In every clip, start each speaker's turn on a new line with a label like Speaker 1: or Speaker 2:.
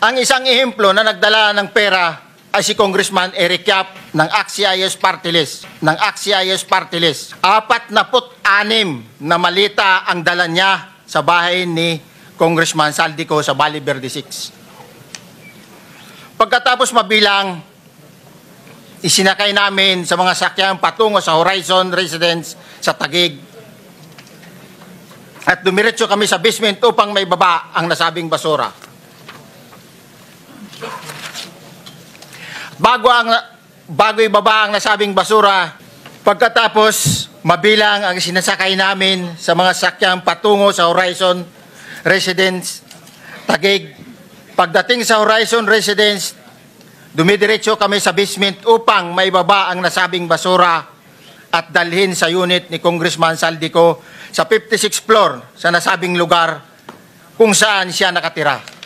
Speaker 1: Ang isang ehemplo na nagdala ng pera ay si Congressman Eric Yap ng AXIS Party List. 46 na malita ang dala niya sa bahay ni Congressman Saldico sa Valle Verde 6. Pagkatapos mabilang, isinakay namin sa mga sakyan patungo sa Horizon Residence sa Taguig. At dumiretso kami sa basement upang may baba ang nasabing basura. Bago ibaba ang nasabing basura, pagkatapos mabilang ang sinasakay namin sa mga sakyang patungo sa Horizon Residence Taguig. Pagdating sa Horizon Residence, dumidiretso kami sa basement upang maibaba ang nasabing basura at dalhin sa unit ni Congressman Saldico sa 56th floor sa nasabing lugar kung saan siya nakatira.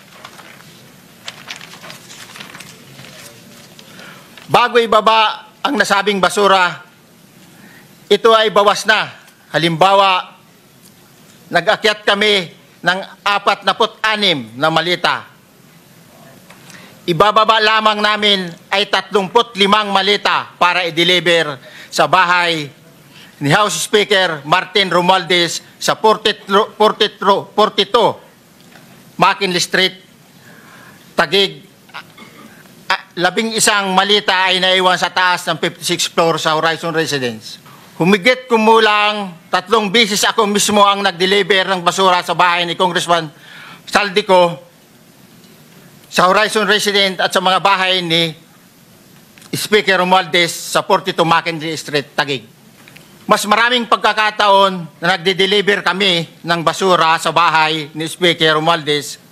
Speaker 1: Bago ibaba ang nasabing basura, ito ay bawas na. Halimbawa, nag-akyat kami ng 46 na malita. Ibababa lamang namin ay 35 malita para i-deliver sa bahay ni House Speaker Martin Romualdez sa 42 McKinley Street, Taguig. 11 malita ay naiwan sa taas ng 56th floor sa Horizon Residence. Humigit kumulang 3 beses ako mismo ang nag-deliver ng basura sa bahay ni Congressman Saldico sa Horizon Residence at sa mga bahay ni Speaker Romualdez sa 42 McKinley Street, Taguig. Mas maraming pagkakataon na nagde-deliver kami ng basura sa bahay ni Speaker Romualdez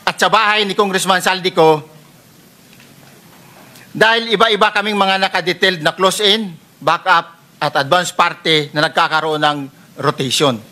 Speaker 1: at sa bahay ni Congressman Saldico dahil iba-iba kaming mga nakadetailed na close-in, backup at advance party na nagkakaroon ng rotation.